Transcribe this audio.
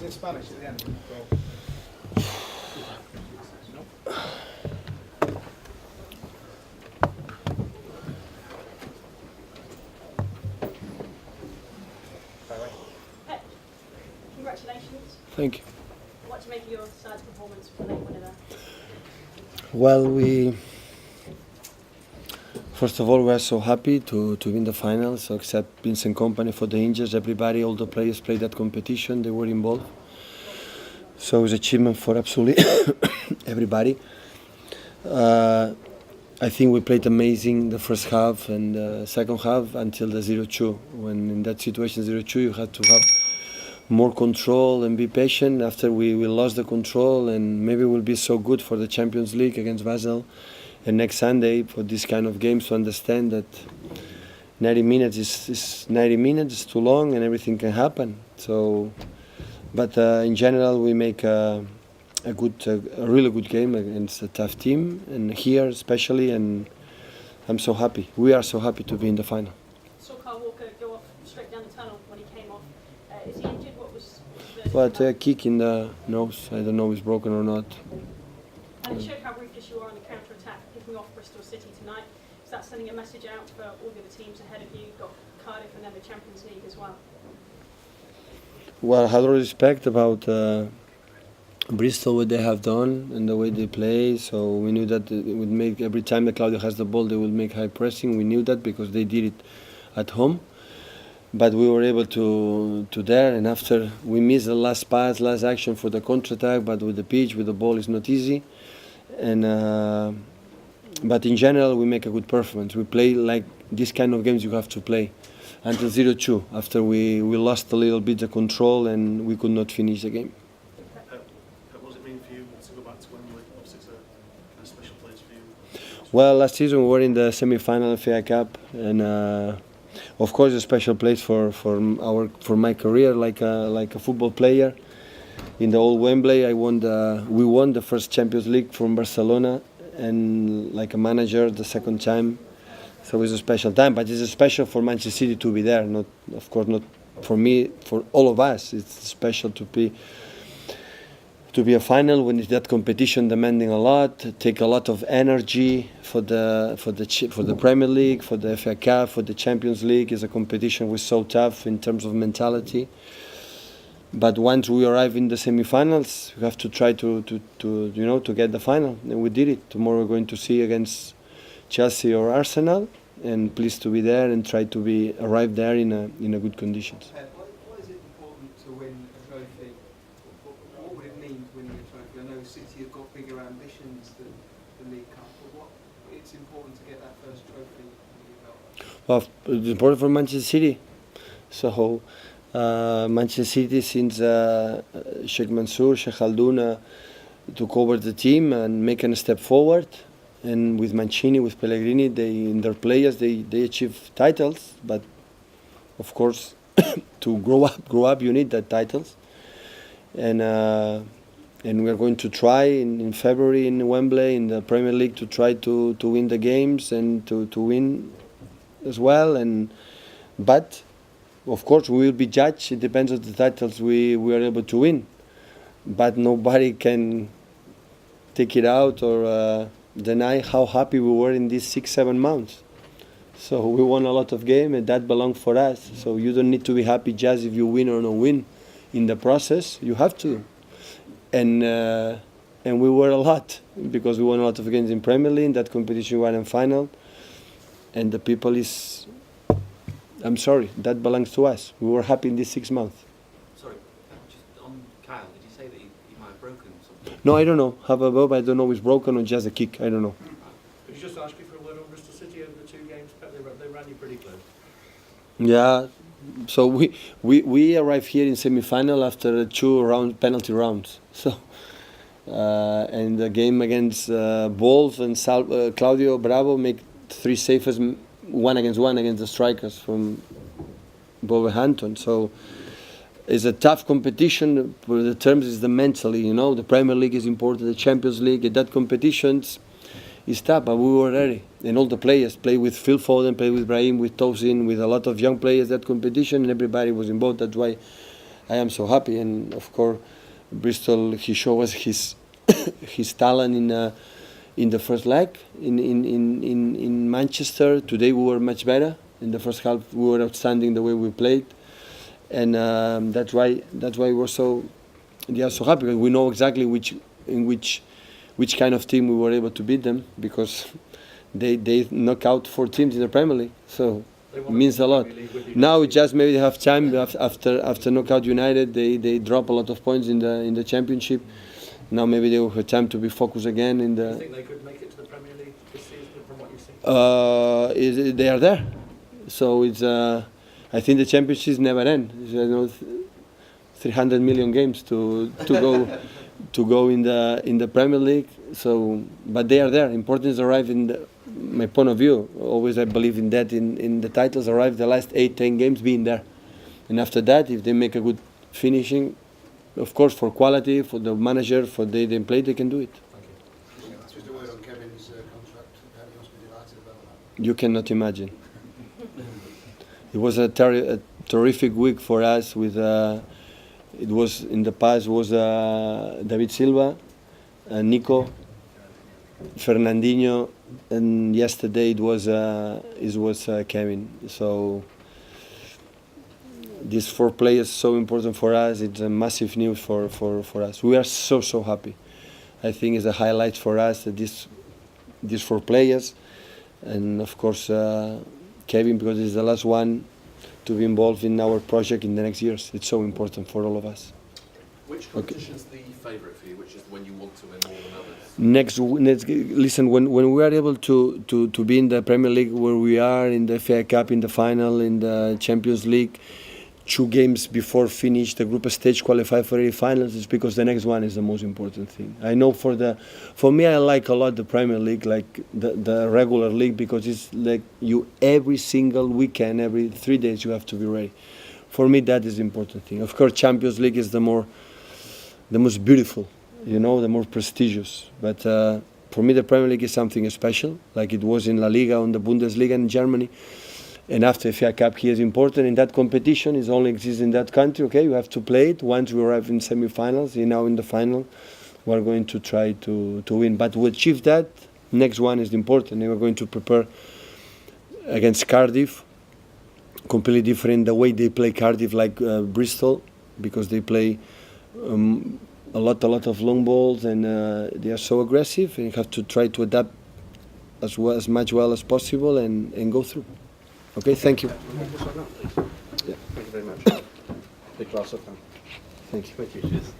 in Spanish at the end. Pep, congratulations. Thank you. What do you make of your side's performance for the late winner there? Well, first of all, we are so happy to win the final. So except Vincent Company for the injuries, everybody, all the players played that competition. They were involved. So it's an achievement for absolutely everybody. I think we played amazing the first half and the second half until the 0-2. When in that situation 0-2, you have to have more control and be patient. After we lost the control, and maybe we'll be so good for the Champions League against Basel and next Sunday for this kind of games to understand that 90 minutes is 90 minutes, it's too long and everything can happen. So, but in general we make a really good game against a tough team, and here especially, and I'm so happy. We are so happy to be in the final. Saw Carl Walker go off straight down the tunnel when he came off. Is he injured? What was the But a kick in the nose, I don't know if it's broken or not. And it showed how ruthless you are on the counter-attack, picking off Bristol City tonight. Is that sending a message out for all the other teams ahead of you? You've got Cardiff and then the Champions League as well. Well, I have respect about Bristol, what they have done and the way they play. So we knew that it would make, every time that Claudio has the ball, they will make high pressing. We knew that because they did it at home. But we were able to there, and after we missed the last pass, last action for the counter-attack, but with the pitch, with the ball, it's not easy. And but in general, we make a good performance. We play like this kind of games you have to play until 0-2. After we lost a little bit the control and we could not finish the game. What does it mean for you to go back to Wembley? Obviously, it's a special place for you. Well, last season we were in the semi-final of FA Cup, and of course a special place for my career, like a football player. In the old Wembley, we won the first Champions League from Barcelona, and like a manager the second time. So it's a special time, but it's special for Manchester City to be there. Not, of course, not for me, for all of us. It's special to be a final when it's that competition demanding a lot, take a lot of energy for the Premier League, for the FA Cup, for the Champions League. It's a competition was so tough in terms of mentality. But once we arrive in the semi-finals, we have to try to get the final, and we did it. Tomorrow we're going to see against Chelsea or Arsenal, and pleased to be there and try to arrive there in a good conditions. What is it important to win a trophy? What would it mean to winning a trophy? I know City have got bigger ambitions than the League Cup, but it's important to get that first trophy under your belt? Well, it's important for Manchester City. So Manchester City, since Sheikh Mansour, Sheikh Khaldoon took over the team and making a step forward, and with Mancini, with Pellegrini, their players, they achieve titles. But of course, to grow up, you need that titles. And we are going to try in February in Wembley in the Premier League to try to win the games and to win as well. But of course, we will be judged. It depends on the titles we are able to win. But nobody can take it out or deny how happy we were in these 6-7 months. So we won a lot of games, and that belonged for us. So you don't need to be happy just if you win or not win. In the process, you have to. And we were a lot, because we won a lot of games in Premier League. In that competition, we won in final. And the people is... I'm sorry, that belongs to us. We were happy in these 6 months. Sorry, just on Kyle, did you say that he might have broken something? No, I don't know. Have a bob, I don't know if it's broken or just a kick. I don't know. Could you just ask you for a word on Bristol City over the 2 games? They ran you pretty close. Yeah. So we arrived here in semi-final after 2 penalty rounds. So and the game against Wolves and Claudio Bravo make 3 saves, 1 against the strikers from Wolverhampton. So it's a tough competition. But the terms is the mentally, the Premier League is important, the Champions League, and that competitions is tough. But we were ready, and all the players play with Phil Foden, play with Brahim, with Tosin, with a lot of young players. That competition, and everybody was involved. That's why I am so happy, and of course, Bristol, he showed us his his talent in the first leg in Manchester. Today we were much better. In the first half, we were outstanding the way we played, and that's why we're so happy, because we know exactly which kind of team we were able to beat them, because they knock out 4 teams in the Premier League. So it means a lot. Now it's just maybe they have time after knockout United. They drop a lot of points in the Championship. Now maybe they will have time to be focused again in the. Do you think they could make it to the Premier League this season from what you've seen? They are there, so it's. I think the Championship never end. 300 million games to go in the Premier League. So, but they are there. Importance arrive in my point of view. Always I believe in that. In the titles arrive the last 8-10 games being there, and after that, if they make a good finishing, of course, for quality, for the manager, for they play, they can do it. Just a word on Kevin's contract. He must be delighted about that. You cannot imagine. It was a terrific week for us. With it was in the past was David Silva, Nico, Fernandinho, and yesterday it was Kevin. So these 4 players so important for us. It's a massive news for us. We are so happy. I think it's a highlight for us that these 4 players, and of course Kevin, because he's the last one to be involved in our project in the next years. It's so important for all of us. Which competition is the favourite for you? Which is the one you want to win more than others? Listen, when we are able to be in the Premier League where we are, in the FA Cup, in the final, in the Champions League, 2 games before finish the group stage, qualify for the finals, is because the next one is the most important thing. I know for me, I like a lot the Premier League, like the regular league, because it's like you every single weekend, every 3 days you have to be ready. For me, that is the important thing. Of course, Champions League is the most beautiful, the more prestigious. But for me, the Premier League is something special, like it was in La Liga, on the Bundesliga in Germany. And after FA Cup here is important. In that competition, it only exists in that country. Okay, you have to play it. Once we arrive in semi-finals, now in the final, we're going to try to win. But to achieve that, next one is important. We're going to prepare against Cardiff. Completely different the way they play Cardiff, like Bristol, because they play a lot of long balls, and they are so aggressive. And you have to try to adapt as much as possible and go through. Okay, thank you. Thank you very much. Big glass of Thank you. Thank you. Cheers.